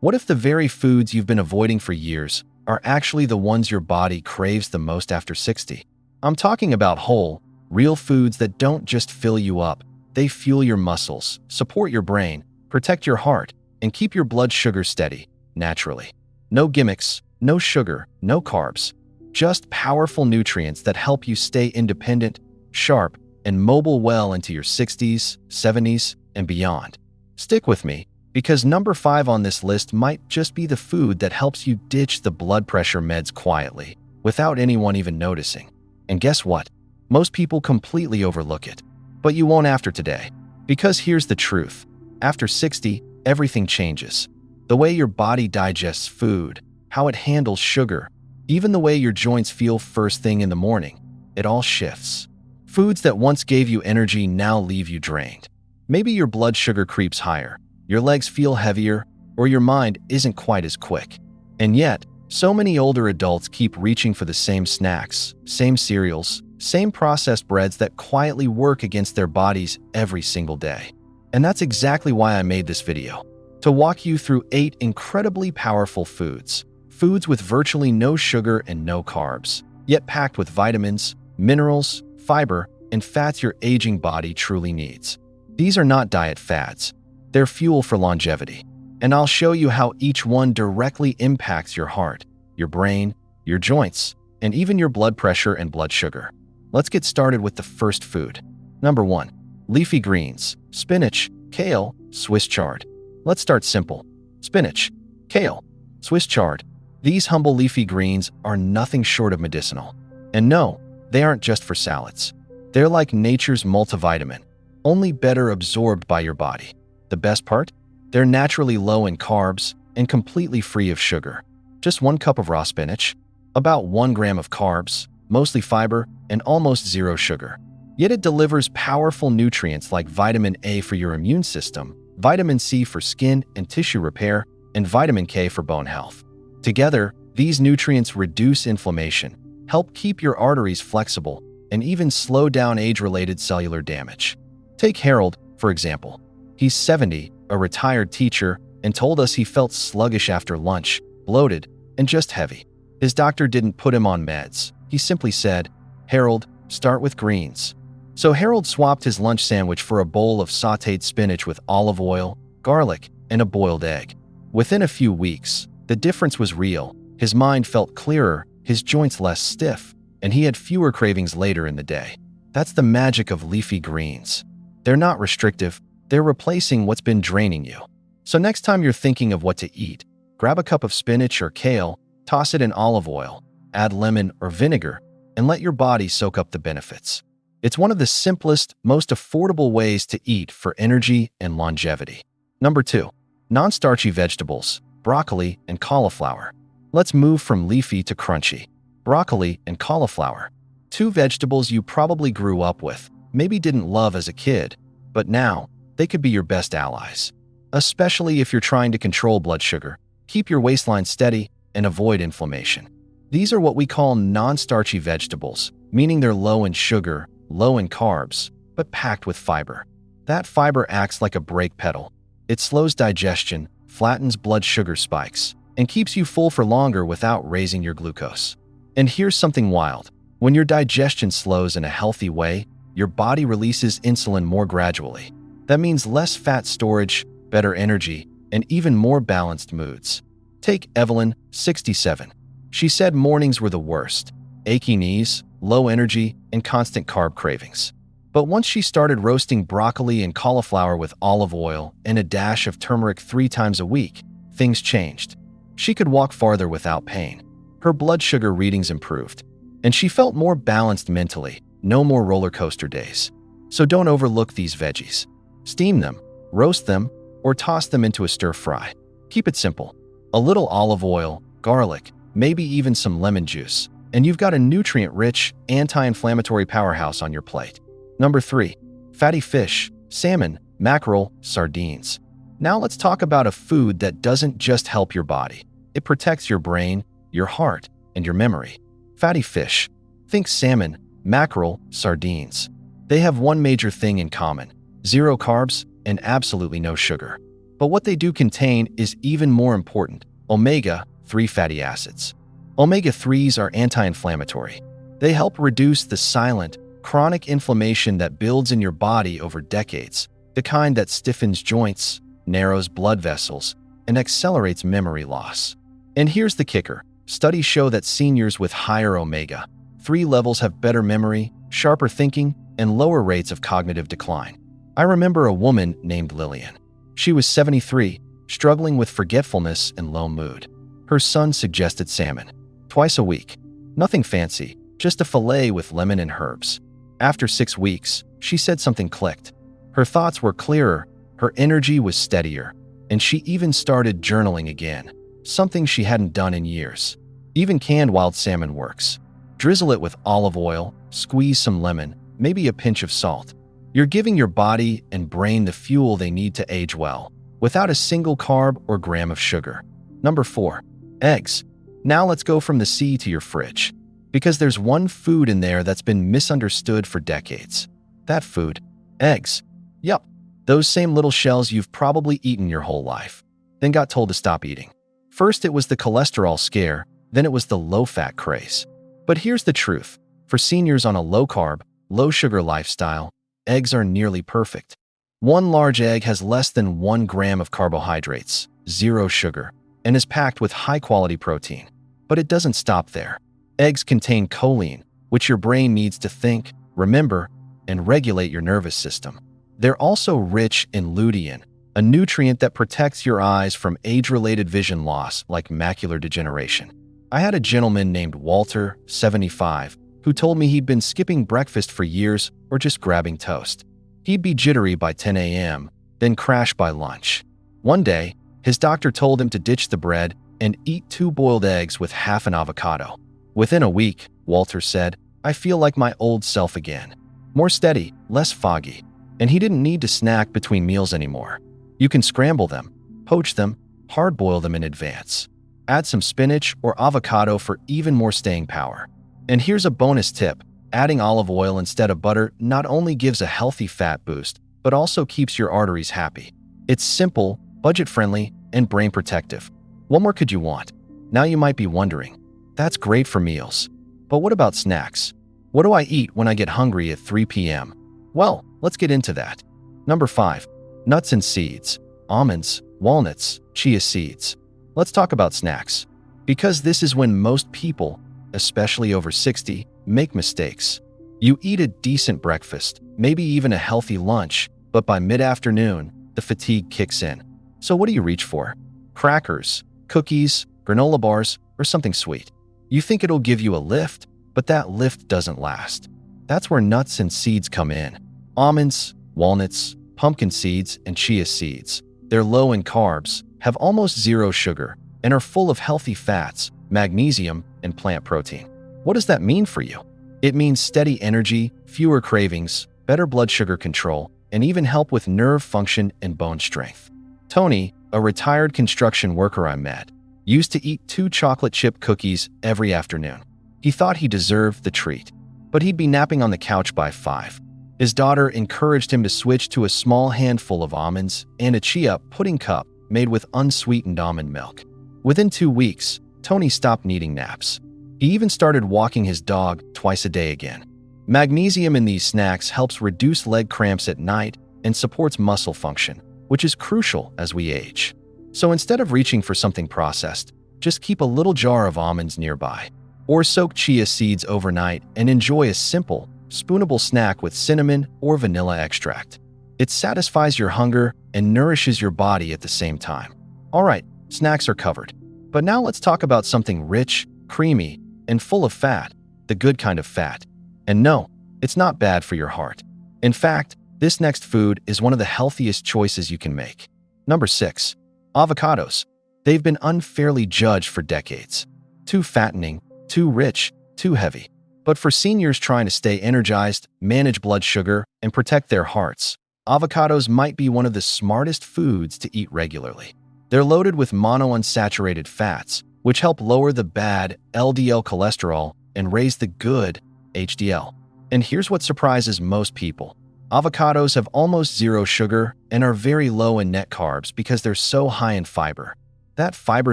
What if the very foods you've been avoiding for years are actually the ones your body craves the most after 60? I'm talking about whole, real foods that don't just fill you up. They fuel your muscles, support your brain, protect your heart, and keep your blood sugar steady, naturally. No gimmicks, no sugar, no carbs. Just powerful nutrients that help you stay independent, sharp, and mobile well into your 60s, 70s, and beyond. Stick with me, because number 5 on this list might just be the food that helps you ditch the blood pressure meds quietly, without anyone even noticing. And guess what? Most people completely overlook it. But you won't after today. Because here's the truth. After 60, everything changes. The way your body digests food, how it handles sugar, even the way your joints feel first thing in the morning, it all shifts. Foods that once gave you energy now leave you drained. Maybe your blood sugar creeps higher, your legs feel heavier, or your mind isn't quite as quick. And yet, so many older adults keep reaching for the same snacks, same cereals, same processed breads that quietly work against their bodies every single day. And that's exactly why I made this video. To walk you through 8 incredibly powerful foods. Foods with virtually no sugar and no carbs, yet packed with vitamins, minerals, fiber, and fats your aging body truly needs. These are not diet fads. They're fuel for longevity. And I'll show you how each one directly impacts your heart, your brain, your joints, and even your blood pressure and blood sugar. Let's get started with the first food. Number 1. Leafy greens, spinach, kale, Swiss chard. Let's start simple. Spinach, kale, Swiss chard. These humble leafy greens are nothing short of medicinal. And no, they aren't just for salads. They're like nature's multivitamin, only better absorbed by your body. The best part? They're naturally low in carbs and completely free of sugar. Just 1 cup of raw spinach, about 1 gram of carbs, mostly fiber, and almost zero sugar. Yet it delivers powerful nutrients like vitamin A for your immune system, vitamin C for skin and tissue repair, and vitamin K for bone health. Together, these nutrients reduce inflammation, help keep your arteries flexible, and even slow down age-related cellular damage. Take Harold, for example. He's 70, a retired teacher, and told us he felt sluggish after lunch, bloated, and just heavy. His doctor didn't put him on meds. He simply said, "Harold, start with greens." So Harold swapped his lunch sandwich for a bowl of sautéed spinach with olive oil, garlic, and a boiled egg. Within a few weeks, the difference was real. His mind felt clearer, his joints less stiff, and he had fewer cravings later in the day. That's the magic of leafy greens. They're not restrictive, they're replacing what's been draining you. So next time you're thinking of what to eat, grab a cup of spinach or kale, toss it in olive oil, add lemon or vinegar, and let your body soak up the benefits. It's one of the simplest, most affordable ways to eat for energy and longevity. Number 2. Non-starchy vegetables, broccoli and cauliflower. Let's move from leafy to crunchy. Broccoli and cauliflower. 2 vegetables you probably grew up with, maybe didn't love as a kid, but now they could be your best allies. Especially if you're trying to control blood sugar, keep your waistline steady, and avoid inflammation. These are what we call non-starchy vegetables, meaning they're low in sugar, low in carbs, but packed with fiber. That fiber acts like a brake pedal. It slows digestion, flattens blood sugar spikes, and keeps you full for longer without raising your glucose. And here's something wild. When your digestion slows in a healthy way, your body releases insulin more gradually. That means less fat storage, better energy, and even more balanced moods. Take Evelyn, 67. She said mornings were the worst. Achy knees, low energy, and constant carb cravings. But once she started roasting broccoli and cauliflower with olive oil and a dash of turmeric 3 times a week, things changed. She could walk farther without pain. Her blood sugar readings improved. And she felt more balanced mentally, no more roller coaster days. So don't overlook these veggies. Steam them, roast them, or toss them into a stir fry. Keep it simple. A little olive oil, garlic, maybe even some lemon juice, and you've got a nutrient-rich, anti-inflammatory powerhouse on your plate. Number 3. Fatty fish, salmon, mackerel, sardines. Now let's talk about a food that doesn't just help your body. It protects your brain, your heart, and your memory. Fatty fish. Think salmon, mackerel, sardines. They have one major thing in common: 0 carbs and absolutely no sugar. But what they do contain is even more important: omega-3 fatty acids. Omega-3s are anti-inflammatory. They help reduce the silent, chronic inflammation that builds in your body over decades, the kind that stiffens joints, narrows blood vessels, and accelerates memory loss. And here's the kicker: studies show that seniors with higher omega-3 levels have better memory, sharper thinking, and lower rates of cognitive decline. I remember a woman named Lillian. She was 73, struggling with forgetfulness and low mood. Her son suggested salmon, twice a week. Nothing fancy, just a fillet with lemon and herbs. After 6 weeks, she said something clicked. Her thoughts were clearer, her energy was steadier, and she even started journaling again, something she hadn't done in years. Even canned wild salmon works. Drizzle it with olive oil, squeeze some lemon, maybe a pinch of salt. You're giving your body and brain the fuel they need to age well, without a single carb or gram of sugar. Number 4. Eggs. Now let's go from the sea to your fridge. Because there's one food in there that's been misunderstood for decades. That food: eggs. Yup, those same little shells you've probably eaten your whole life, then got told to stop eating. First it was the cholesterol scare, then it was the low-fat craze. But here's the truth: for seniors on a low-carb, low-sugar lifestyle, eggs are nearly perfect. One large egg has less than 1 gram of carbohydrates, 0 sugar, and is packed with high-quality protein. But it doesn't stop there. Eggs contain choline, which your brain needs to think, remember, and regulate your nervous system. They're also rich in lutein, a nutrient that protects your eyes from age-related vision loss like macular degeneration. I had a gentleman named Walter, 75, who told me he'd been skipping breakfast for years or just grabbing toast. He'd be jittery by 10 a.m., then crash by lunch. One day, his doctor told him to ditch the bread and eat 2 boiled eggs with half an avocado. Within a week, Walter said, "I feel like my old self again. More steady, less foggy." And he didn't need to snack between meals anymore. You can scramble them, poach them, hard-boil them in advance. Add some spinach or avocado for even more staying power. And here's a bonus tip: adding olive oil instead of butter not only gives a healthy fat boost, but also keeps your arteries happy. It's simple, budget-friendly, and brain protective. What more could you want? Now you might be wondering, that's great for meals, but what about snacks? What do I eat when I get hungry at 3 p.m.? Well, let's get into that. Number 5. Nuts and seeds. Almonds, walnuts, chia seeds. Let's talk about snacks. Because this is when most people, especially over 60, make mistakes. You eat a decent breakfast, maybe even a healthy lunch, but by mid-afternoon, the fatigue kicks in. So what do you reach for? Crackers, cookies, granola bars, or something sweet. You think it'll give you a lift, but that lift doesn't last. That's where nuts and seeds come in. Almonds, walnuts, pumpkin seeds, and chia seeds. They're low in carbs, have almost 0 sugar, and are full of healthy fats, magnesium, and plant protein. What does that mean for you? It means steady energy, fewer cravings, better blood sugar control, and even help with nerve function and bone strength. Tony, a retired construction worker I met, used to eat 2 chocolate chip cookies every afternoon. He thought he deserved the treat, but he'd be napping on the couch by 5. His daughter encouraged him to switch to a small handful of almonds and a chia pudding cup made with unsweetened almond milk. Within 2 weeks, Tony stopped needing naps. He even started walking his dog twice a day again. Magnesium in these snacks helps reduce leg cramps at night and supports muscle function, which is crucial as we age. So instead of reaching for something processed, just keep a little jar of almonds nearby. Or soak chia seeds overnight and enjoy a simple, spoonable snack with cinnamon or vanilla extract. It satisfies your hunger and nourishes your body at the same time. All right, snacks are covered. But now let's talk about something rich, creamy, and full of fat, the good kind of fat. And no, it's not bad for your heart. In fact, this next food is one of the healthiest choices you can make. Number 6. Avocados. They've been unfairly judged for decades. Too fattening, too rich, too heavy. But for seniors trying to stay energized, manage blood sugar, and protect their hearts, avocados might be one of the smartest foods to eat regularly. They're loaded with monounsaturated fats, which help lower the bad LDL cholesterol and raise the good HDL. And here's what surprises most people. Avocados have almost zero sugar and are very low in net carbs because they're so high in fiber. That fiber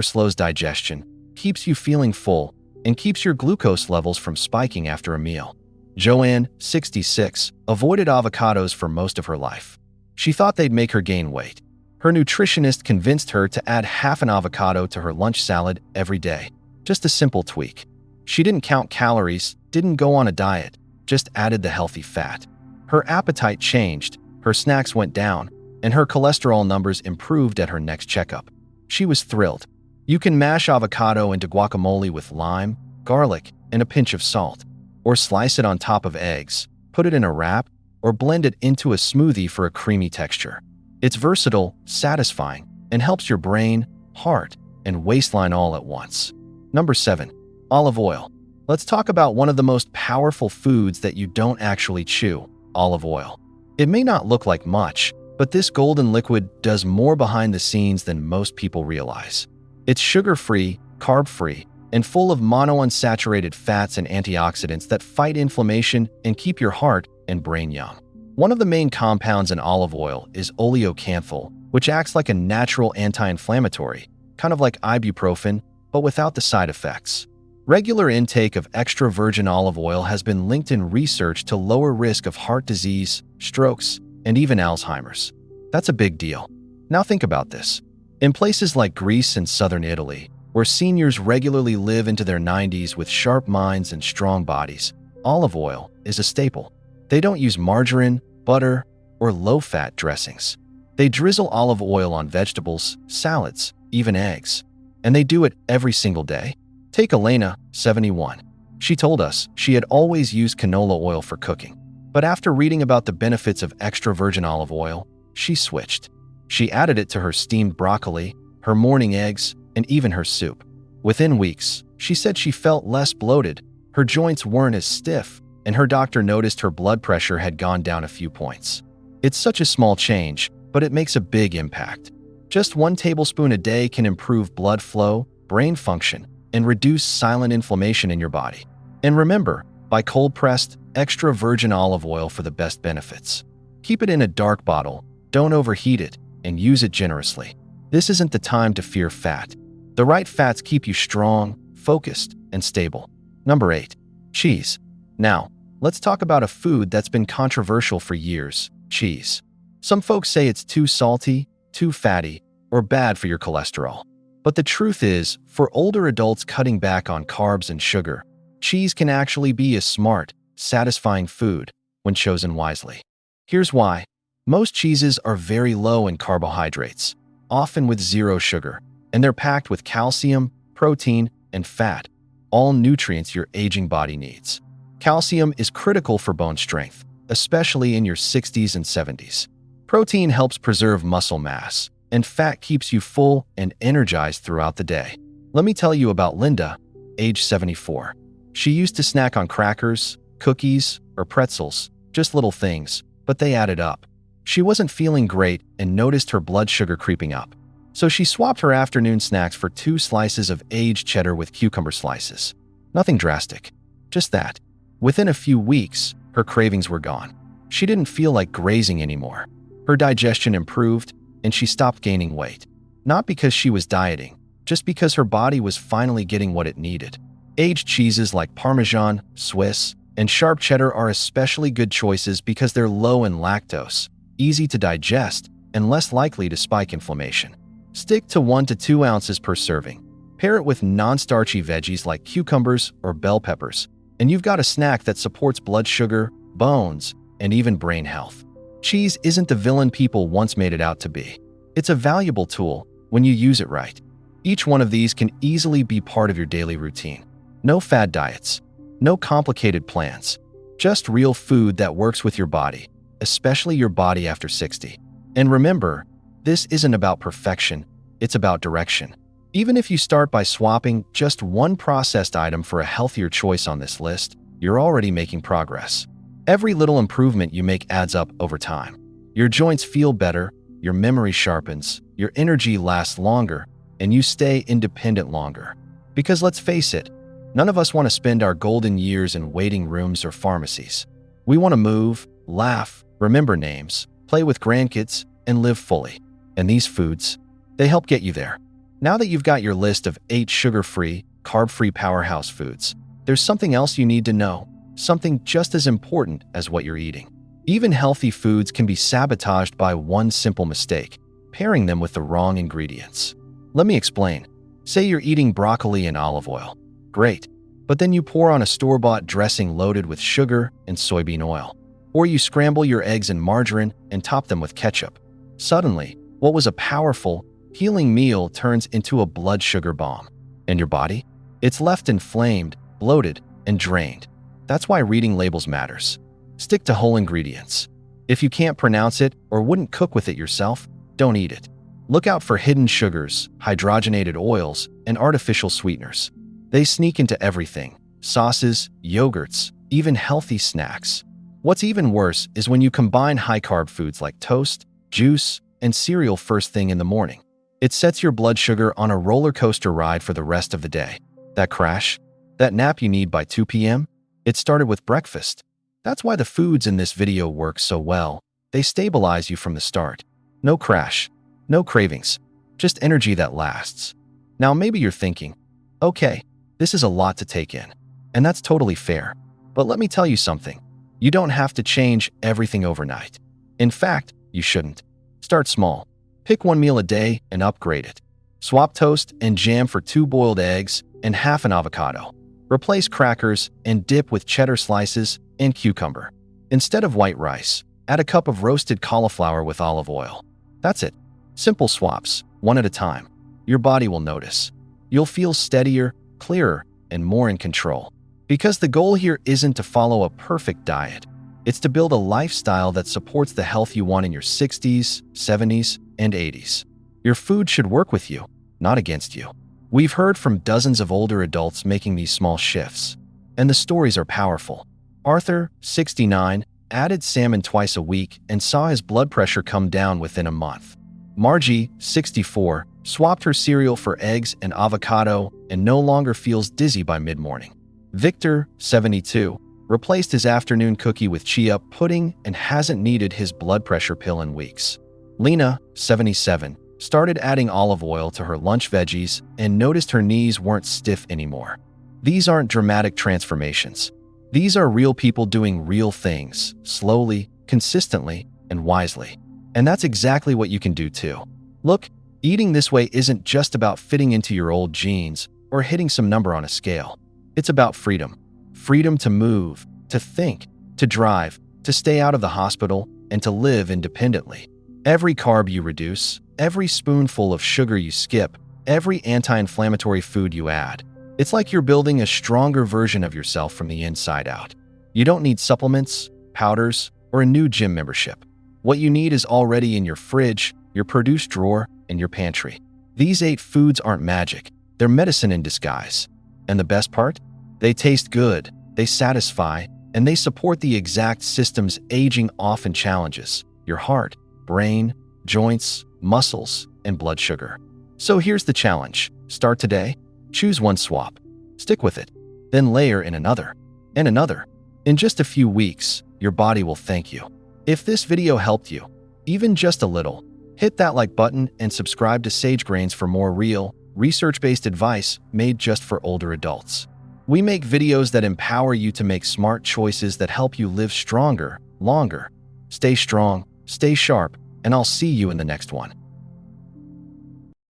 slows digestion, keeps you feeling full, and keeps your glucose levels from spiking after a meal. Joanne, 66, avoided avocados for most of her life. She thought they'd make her gain weight. Her nutritionist convinced her to add half an avocado to her lunch salad every day. Just a simple tweak. She didn't count calories, didn't go on a diet, just added the healthy fat. Her appetite changed, her snacks went down, and her cholesterol numbers improved at her next checkup. She was thrilled. You can mash avocado into guacamole with lime, garlic, and a pinch of salt, or slice it on top of eggs, put it in a wrap, or blend it into a smoothie for a creamy texture. It's versatile, satisfying, and helps your brain, heart, and waistline all at once. Number 7. Olive oil. Let's talk about one of the most powerful foods that you don't actually chew: olive oil. It may not look like much, but this golden liquid does more behind the scenes than most people realize. It's sugar-free, carb-free, and full of monounsaturated fats and antioxidants that fight inflammation and keep your heart and brain young. One of the main compounds in olive oil is oleocanthal, which acts like a natural anti-inflammatory, kind of like ibuprofen, but without the side effects. Regular intake of extra virgin olive oil has been linked in research to lower risk of heart disease, strokes, and even Alzheimer's. That's a big deal. Now think about this. In places like Greece and southern Italy, where seniors regularly live into their 90s with sharp minds and strong bodies, olive oil is a staple. They don't use margarine, butter, or low-fat dressings. They drizzle olive oil on vegetables, salads, even eggs. And they do it every single day. Take Elena, 71. She told us she had always used canola oil for cooking. But after reading about the benefits of extra virgin olive oil, she switched. She added it to her steamed broccoli, her morning eggs, and even her soup. Within weeks, she said she felt less bloated, her joints weren't as stiff, and her doctor noticed her blood pressure had gone down a few points. It's such a small change, but it makes a big impact. Just 1 tablespoon a day can improve blood flow, brain function, and reduce silent inflammation in your body. And remember, buy cold-pressed, extra virgin olive oil for the best benefits. Keep it in a dark bottle, don't overheat it, and use it generously. This isn't the time to fear fat. The right fats keep you strong, focused, and stable. Number 8. Cheese. Now, let's talk about a food that's been controversial for years: cheese. Some folks say it's too salty, too fatty, or bad for your cholesterol. But the truth is, for older adults cutting back on carbs and sugar, cheese can actually be a smart, satisfying food when chosen wisely. Here's why. Most cheeses are very low in carbohydrates, often with zero sugar, and they're packed with calcium, protein, and fat, all nutrients your aging body needs. Calcium is critical for bone strength, especially in your 60s and 70s. Protein helps preserve muscle mass, and fat keeps you full and energized throughout the day. Let me tell you about Linda, age 74. She used to snack on crackers, cookies, or pretzels, just little things, but they added up. She wasn't feeling great and noticed her blood sugar creeping up. So she swapped her afternoon snacks for 2 slices of aged cheddar with cucumber slices. Nothing drastic, just that. Within a few weeks, her cravings were gone. She didn't feel like grazing anymore. Her digestion improved, and she stopped gaining weight. Not because she was dieting, just because her body was finally getting what it needed. Aged cheeses like Parmesan, Swiss, and sharp cheddar are especially good choices because they're low in lactose, easy to digest, and less likely to spike inflammation. Stick to 1 to 2 ounces per serving. Pair it with non-starchy veggies like cucumbers or bell peppers, and you've got a snack that supports blood sugar, bones, and even brain health. Cheese isn't the villain people once made it out to be. It's a valuable tool when you use it right. Each one of these can easily be part of your daily routine. No fad diets, no complicated plans, just real food that works with your body, especially your body after 60. And remember, this isn't about perfection, it's about direction. Even if you start by swapping just 1 processed item for a healthier choice on this list, you're already making progress. Every little improvement you make adds up over time. Your joints feel better, your memory sharpens, your energy lasts longer, and you stay independent longer. Because let's face it, none of us want to spend our golden years in waiting rooms or pharmacies. We want to move, laugh, remember names, play with grandkids, and live fully. And these foods, they help get you there. Now that you've got your list of 8 sugar-free, carb-free powerhouse foods, there's something else you need to know, something just as important as what you're eating. Even healthy foods can be sabotaged by one simple mistake: pairing them with the wrong ingredients. Let me explain. Say you're eating broccoli and olive oil. Great. But then you pour on a store-bought dressing loaded with sugar and soybean oil. Or you scramble your eggs in margarine and top them with ketchup. Suddenly, what was a powerful, healing meal turns into a blood sugar bomb. And your body? It's left inflamed, bloated, and drained. That's why reading labels matters. Stick to whole ingredients. If you can't pronounce it or wouldn't cook with it yourself, don't eat it. Look out for hidden sugars, hydrogenated oils, and artificial sweeteners. They sneak into everything: sauces, yogurts, even healthy snacks. What's even worse is when you combine high-carb foods like toast, juice, and cereal first thing in the morning. It sets your blood sugar on a roller coaster ride for the rest of the day. That crash, that nap you need by 2 p.m., it started with breakfast. That's why the foods in this video work so well. They stabilize you from the start. No crash, no cravings, just energy that lasts. Now maybe you're thinking, okay, this is a lot to take in. And that's totally fair. But let me tell you something. You don't have to change everything overnight. In fact, you shouldn't. Start small. Pick one meal a day and upgrade it. Swap toast and jam for 2 boiled eggs and half an avocado. Replace crackers and dip with cheddar slices and cucumber. Instead of white rice, add a cup of roasted cauliflower with olive oil. That's it. Simple swaps, one at a time. Your body will notice. You'll feel steadier, clearer, and more in control. Because the goal here isn't to follow a perfect diet. It's to build a lifestyle that supports the health you want in your 60s, 70s, and 80s. Your food should work with you, not against you. We've heard from dozens of older adults making these small shifts, and the stories are powerful. Arthur, 69, added salmon twice a week and saw his blood pressure come down within a month. Margie, 64, swapped her cereal for eggs and avocado and no longer feels dizzy by mid-morning. Victor, 72, replaced his afternoon cookie with chia pudding and hasn't needed his blood pressure pill in weeks. Lena, 77, started adding olive oil to her lunch veggies and noticed her knees weren't stiff anymore. These aren't dramatic transformations. These are real people doing real things, slowly, consistently, and wisely. And that's exactly what you can do too. Look, eating this way isn't just about fitting into your old jeans or hitting some number on a scale. It's about freedom. Freedom to move, to think, to drive, to stay out of the hospital, and to live independently. Every carb you reduce, every spoonful of sugar you skip, every anti-inflammatory food you add, it's like you're building a stronger version of yourself from the inside out. You don't need supplements, powders, or a new gym membership. What you need is already in your fridge, your produce drawer, and your pantry. These 8 foods aren't magic. They're medicine in disguise. And the best part? They taste good, they satisfy, and they support the exact systems aging often challenges: your heart, brain, joints, muscles, and blood sugar. So here's the challenge. Start today. Choose one swap. Stick with it. Then layer in another, and another. In just a few weeks, your body will thank you. If this video helped you, even just a little, hit that like button and subscribe to SAGEGRAINS for more real, research-based advice made just for older adults. We make videos that empower you to make smart choices that help you live stronger, longer. Stay strong, stay sharp, and I'll see you in the next one.